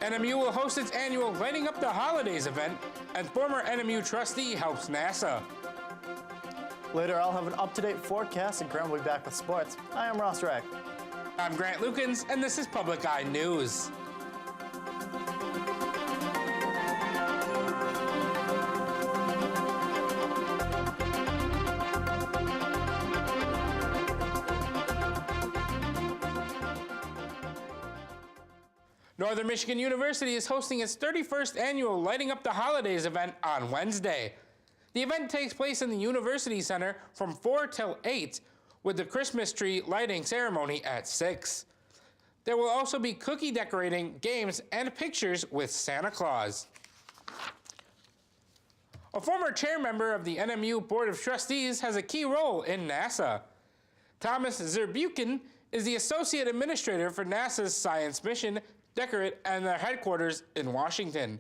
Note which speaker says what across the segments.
Speaker 1: NMU will host its annual Lighting Up the Holidays event, and former NMU trustee helps NASA.
Speaker 2: Later, I'll have an up-to-date forecast, and Grant will be back with sports. I am Ross Reck.
Speaker 1: I'm Grant Lukens, and this is Public Eye News. Northern Michigan University is hosting its 31st annual Lighting Up the Holidays event on Wednesday. The event takes place in the University Center from 4 till 8, with the Christmas tree lighting ceremony at 6. There will also be cookie decorating, games, and pictures with Santa Claus. A former chair member of the NMU Board of Trustees has a key role in NASA. Thomas Zurbuchen is the Associate Administrator for NASA's Science Mission Decorate and their headquarters in Washington.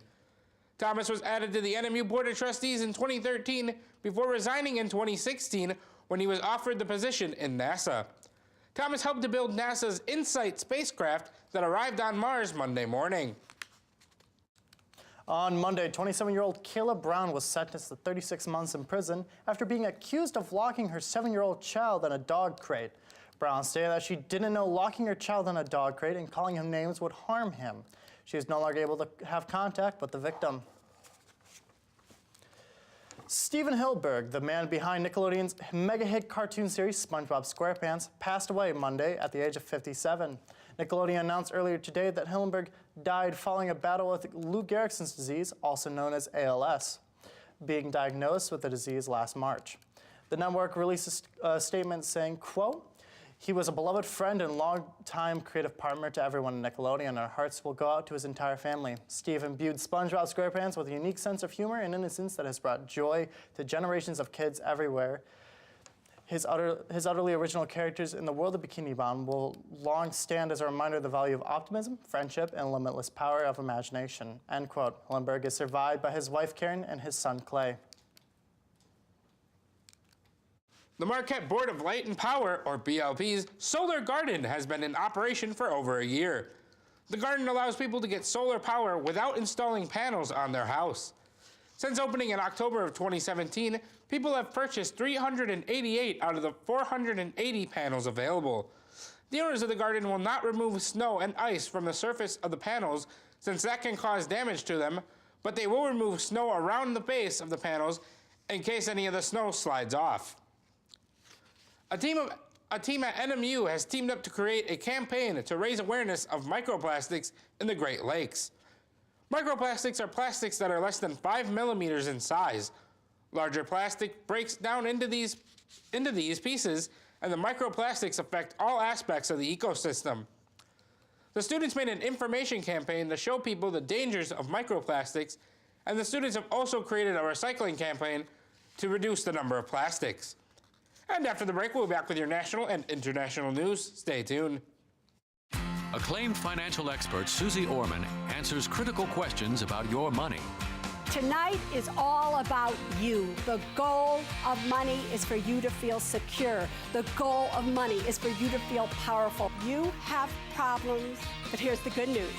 Speaker 1: Thomas was added to the NMU Board of Trustees in 2013 before resigning in 2016 when he was offered the position in NASA. Thomas helped to build NASA's InSight spacecraft that arrived on Mars Monday morning.
Speaker 2: On Monday, 27-year-old Kayla Brown was sentenced to 36 months in prison after being accused of locking her 7-year-old child in a dog crate. Brown stated that she didn't know locking her child in a dog crate and calling him names would harm him. She is no longer able to have contact with the victim. Steven Hillenburg, the man behind Nickelodeon's mega-hit cartoon series SpongeBob SquarePants, passed away Monday at the age of 57. Nickelodeon announced earlier today that Hillenburg died following a battle with Lou Gehrig's disease, also known as ALS, being diagnosed with the disease last March. The network released a statement saying, quote, "He was a beloved friend and longtime creative partner to everyone at Nickelodeon. Our hearts will go out to his entire family. Steve imbued SpongeBob SquarePants with a unique sense of humor and innocence that has brought joy to generations of kids everywhere. His utterly original characters in the world of Bikini Bottom will long stand as a reminder of the value of optimism, friendship, and limitless power of imagination." End quote. Hillenburg is survived by his wife Karen and his son Clay.
Speaker 1: The Marquette Board of Light and Power, or BLP's, Solar Garden has been in operation for over a year. The garden allows people to get solar power without installing panels on their house. Since opening in October of 2017, people have purchased 388 out of the 480 panels available. The owners of the garden will not remove snow and ice from the surface of the panels, since that can cause damage to them, but they will remove snow around the base of the panels in case any of the snow slides off. A team at NMU has teamed up to create a campaign to raise awareness of microplastics in the Great Lakes. Microplastics are plastics that are less than 5 millimeters in size. Larger plastic breaks down into these pieces, and the microplastics affect all aspects of the ecosystem. The students made an information campaign to show people the dangers of microplastics, and the students have also created a recycling campaign to reduce the number of plastics. And after the break, we'll be back with your national and international news. Stay tuned.
Speaker 3: Acclaimed financial expert Susie Orman answers critical questions about your money.
Speaker 4: Tonight is all about you. The goal of money is for you to feel secure. The goal of money is for you to feel powerful. You have problems, but here's the good news.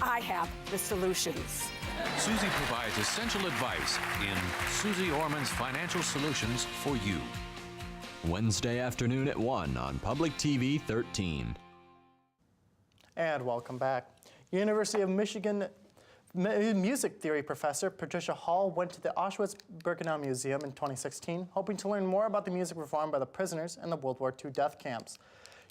Speaker 4: I have the solutions.
Speaker 3: Susie provides essential advice in Susie Orman's Financial Solutions for You.
Speaker 5: Wednesday afternoon at 1 on Public TV 13.
Speaker 2: And welcome back. University of Michigan music theory professor Patricia Hall went to the Auschwitz-Birkenau Museum in 2016, hoping to learn more about the music performed by the prisoners in the World War II death camps.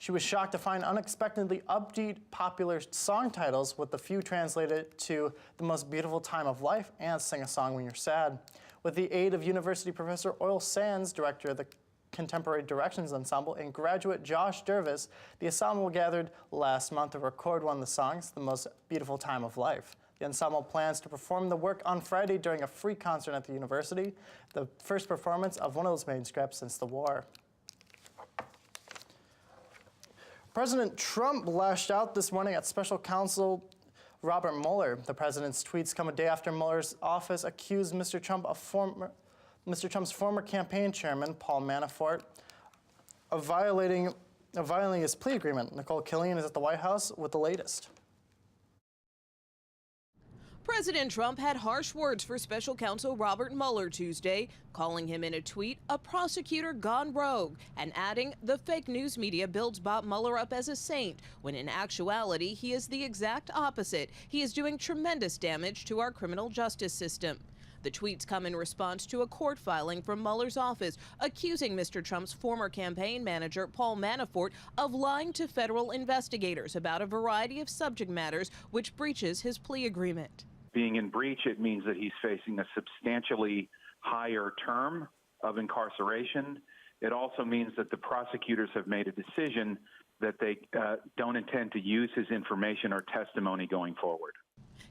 Speaker 2: She was shocked to find unexpectedly upbeat, popular song titles with the few translated to The Most Beautiful Time of Life and Sing a Song When You're Sad. With the aid of University Professor Oil Sands, director of the Contemporary Directions Ensemble, and graduate Josh Dervis, the ensemble gathered last month to record one of the songs, The Most Beautiful Time of Life. The ensemble plans to perform the work on Friday during a free concert at the university, the first performance of one of those manuscripts since the war. President Trump lashed out this morning at special counsel Robert Mueller. The president's tweets come a day after Mueller's office accused Mr. Trump's former campaign chairman, Paul Manafort, of violating his plea agreement. Nicole Killian is at the White House with the latest.
Speaker 6: President Trump had harsh words for special counsel Robert Mueller Tuesday, calling him in a tweet a prosecutor gone rogue and adding the fake news media builds Bob Mueller up as a saint, when in actuality he is the exact opposite. He is doing tremendous damage to our criminal justice system. The tweets come in response to a court filing from Mueller's office accusing Mr. Trump's former campaign manager, Paul Manafort, of lying to federal investigators about a variety of subject matters which breaches his plea agreement.
Speaker 7: Being in breach, it means that he's facing a substantially higher term of incarceration. It also means that the prosecutors have made a decision that they don't intend to use his information or testimony going forward.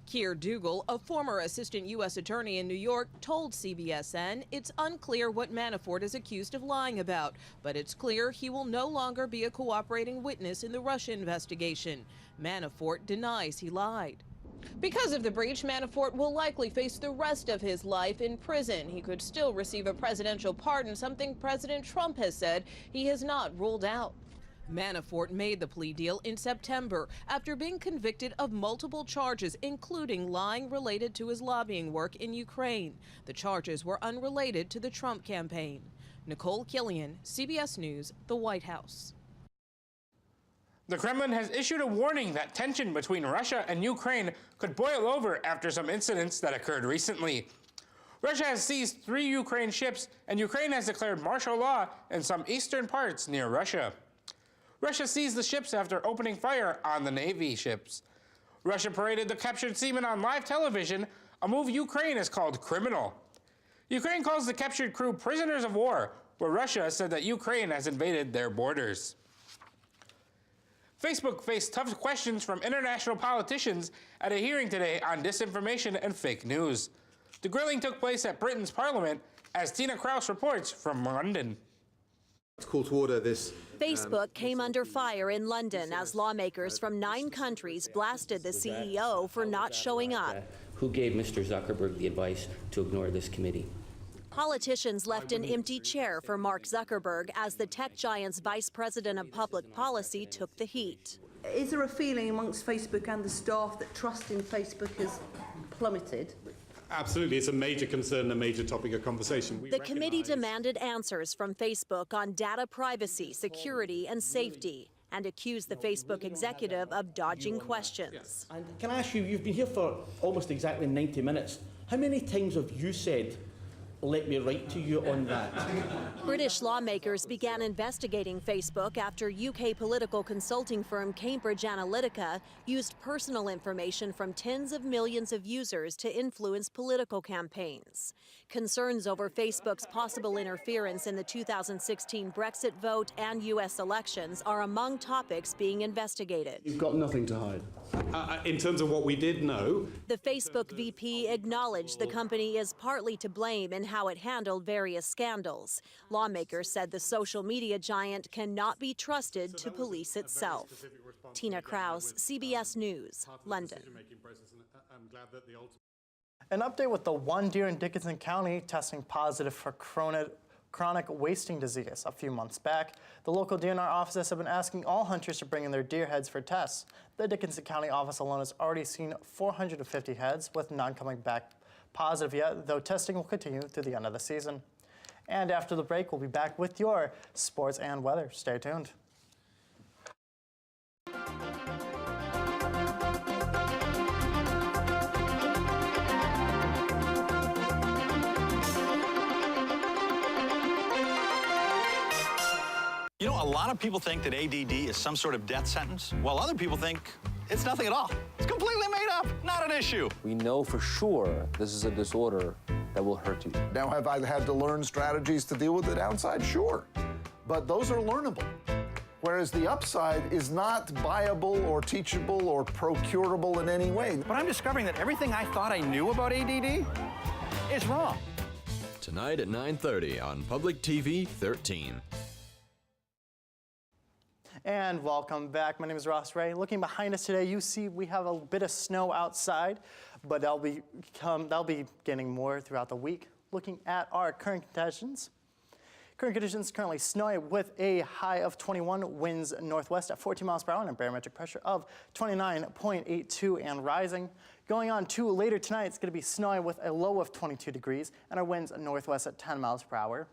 Speaker 6: Keir Dougal, a former assistant U.S. attorney in New York, told CBSN it's unclear what Manafort is accused of lying about, but it's clear he will no longer be a cooperating witness in the Russia investigation. Manafort denies he lied. Because of the breach, Manafort will likely face the rest of his life in prison. He could still receive a presidential pardon, something President Trump has said he has not ruled out. Manafort made the plea deal in September after being convicted of multiple charges, including lying related to his lobbying work in Ukraine. The charges were unrelated to the Trump campaign. Nicole Killian, CBS News, the White House.
Speaker 1: The Kremlin has issued a warning that tension between Russia and Ukraine could boil over after some incidents that occurred recently. Russia has seized 3 Ukraine ships, and Ukraine has declared martial law in some eastern parts near Russia. Russia seized the ships after opening fire on the Navy ships. Russia paraded the captured seamen on live television, a move Ukraine has called criminal. Ukraine calls the captured crew prisoners of war, where Russia said that Ukraine has invaded their borders. Facebook faced tough questions from international politicians at a hearing today on disinformation and fake news. The grilling took place at Britain's Parliament, as Tina Kraus reports from London.
Speaker 8: Call to order this.
Speaker 9: Facebook came under fire in London as lawmakers from 9 countries blasted the CEO for not showing up.
Speaker 10: Who gave Mr. Zuckerberg the advice to ignore this committee?
Speaker 9: Politicians left an empty chair for Mark Zuckerberg as the tech giant's vice president of public policy took the heat.
Speaker 11: Is there a feeling amongst Facebook and the staff that trust in Facebook has plummeted?
Speaker 8: Absolutely. It's a major concern, a major topic of conversation.
Speaker 9: The committee demanded answers from Facebook on data privacy, security, and safety, and accused the Facebook executive of dodging questions.
Speaker 12: And can I ask you, you've been here for almost exactly 90 minutes. How many times have you said, let me write to you on that?
Speaker 9: British lawmakers began investigating Facebook after UK political consulting firm Cambridge Analytica used personal information from tens of millions of users to influence political campaigns. Concerns over Facebook's possible interference in the 2016 Brexit vote and U.S. elections are among topics being investigated.
Speaker 8: You've got nothing to hide. In terms of what we did know,
Speaker 9: the Facebook VP acknowledged the company is partly to blame in how it handled various scandals. Lawmakers said the social media giant cannot be trusted to police itself. Tina Kraus, CBS News, London.
Speaker 2: An update with the one deer in Dickinson County testing positive for chronic wasting disease a few months back. The local DNR offices have been asking all hunters to bring in their deer heads for tests. The Dickinson County office alone has already seen 450 heads, with none coming back positive yet, though testing will continue through the end of the season. And after the break, we'll be back with your sports and weather. Stay tuned.
Speaker 13: You know, a lot of people think that ADD is some sort of death sentence, while other people think it's nothing at all. It's completely made up, not an issue.
Speaker 14: We know for sure this is a disorder that will hurt you.
Speaker 15: Now, have I had to learn strategies to deal with the downside? Sure. But those are learnable. Whereas the upside is not viable or teachable or procurable in any way.
Speaker 13: But I'm discovering that everything I thought I knew about ADD is wrong.
Speaker 5: Tonight at 9:30 on Public TV 13.
Speaker 2: And welcome back. My name is Ross Ray. Looking behind us today, you see we have a bit of snow outside, but that'll be getting more throughout the week. Looking at our current conditions. Current conditions currently snowy with a high of 21, winds northwest at 14 miles per hour and a barometric pressure of 29.82 and rising. Going on to later tonight, it's going to be snowing with a low of 22 degrees and our winds northwest at 10 miles per hour.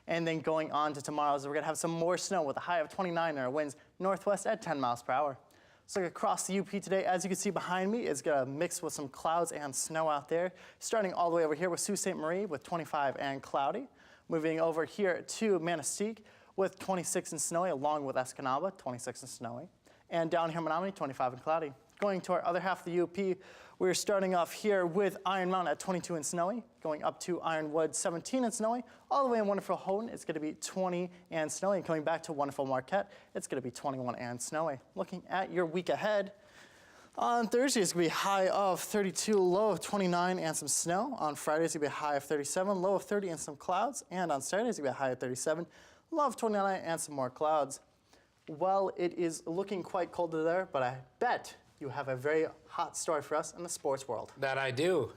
Speaker 2: And then going on to tomorrow, we're going to have some more snow with a high of 29 and our winds northwest at 10 miles per hour. So across the UP today, as you can see behind me, it's going to mix with some clouds and snow out there. Starting all the way over here with Sault Ste. Marie with 25 and cloudy. Moving over here to Manistee with 26 and snowy, along with Escanaba, 26 and snowy. And down here in Menominee, 25 and cloudy. Going to our other half of the UP, we're starting off here with Iron Mountain at 22 and snowy, going up to Ironwood, 17 and snowy. All the way in wonderful Houghton, it's going to be 20 and snowy. And coming back to wonderful Marquette, it's going to be 21 and snowy. Looking at your week ahead, on Thursday, it's going to be a high of 32, low of 29 and some snow. On Friday, it's going to be a high of 37, low of 30 and some clouds. And on Saturday, it's going to be a high of 37, low of 29 and some more clouds. Well, it is looking quite cold there, but I bet you have a very hot story for us in the sports world.
Speaker 1: That I do.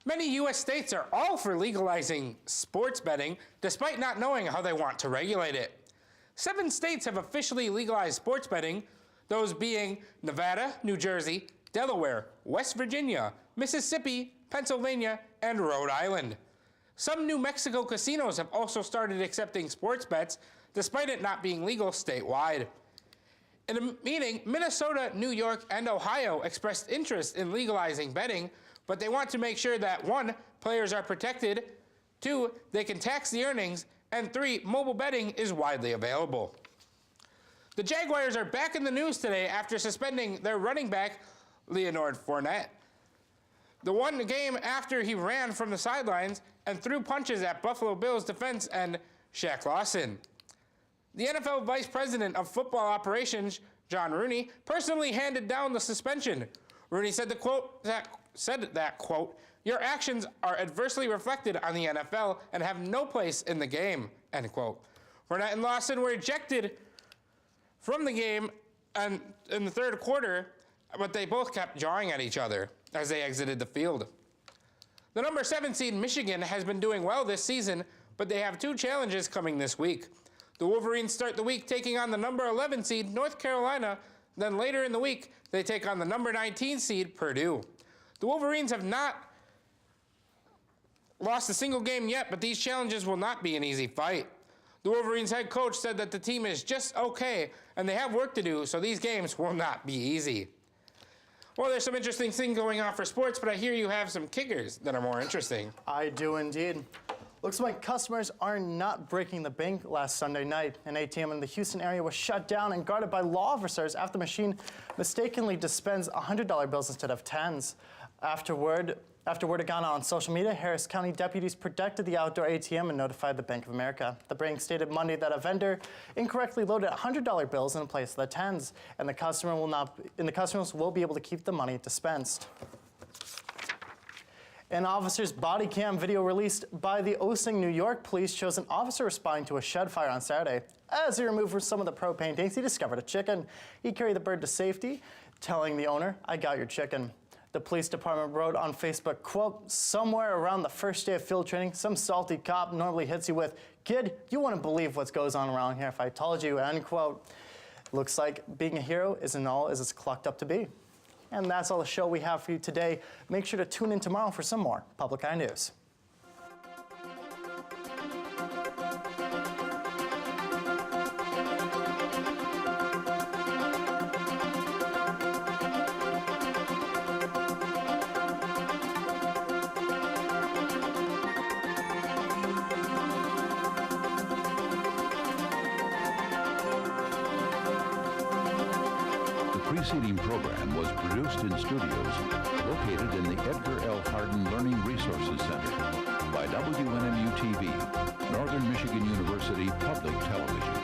Speaker 1: Many U.S. states are all for legalizing sports betting, despite not knowing how they want to regulate it. 7 states have officially legalized sports betting, those being Nevada, New Jersey, Delaware, West Virginia, Mississippi, Pennsylvania, and Rhode Island. Some New Mexico casinos have also started accepting sports bets, despite it not being legal statewide. In a meeting, Minnesota, New York, and Ohio expressed interest in legalizing betting, but they want to make sure that 1, players are protected, 2, they can tax the earnings, and 3, mobile betting is widely available. The Jaguars are back in the news today after suspending their running back, Leonard Fournette. The one game after he ran from the sidelines and threw punches at Buffalo Bills defense end Shaq Lawson. The NFL Vice President of Football Operations, John Rooney, personally handed down the suspension. Rooney said that, quote, "Your actions are adversely reflected on the NFL and have no place in the game," end quote. Fournette and Lawson were ejected from the game and in the third quarter, but they both kept jawing at each other as they exited the field. The number 7 seed Michigan has been doing well this season, but they have 2 challenges coming this week. The Wolverines start the week taking on the number 11 seed North Carolina. Then later in the week, they take on the number 19 seed Purdue. The Wolverines have not lost a single game yet, but these challenges will not be an easy fight. The Wolverines head coach said that the team is just okay, and they have work to do, so these games will not be easy. Well, there's some interesting things going on for sports, but I hear you have some kickers that are more interesting.
Speaker 2: I do indeed. Looks like customers are not breaking the bank last Sunday night. An ATM in the Houston area was shut down and guarded by law officers after the machine mistakenly dispensed $100 bills instead of 10s. After word had gone out on social media, Harris County deputies protected the outdoor ATM and notified the Bank of America. The bank stated Monday that a vendor incorrectly loaded $100 bills in place of the 10s, and the customers will be able to keep the money dispensed. An officer's body cam video released by the Ossining, New York police shows an officer responding to a shed fire on Saturday. As he removed some of the propane tanks, he discovered a chicken. He carried the bird to safety, telling the owner, "I got your chicken." The police department wrote on Facebook, quote, "Somewhere around the first day of field training, some salty cop normally hits you with, 'Kid, you wouldn't believe what goes on around here if I told you,' end quote." Looks like being a hero isn't all as it's clocked up to be. And that's all the show we have for you today. Make sure to tune in tomorrow for some more Public Eye News.
Speaker 16: The preceding program was produced in studios located in the Edgar L. Hardin Learning Resources Center by WNMU-TV, Northern Michigan University Public Television.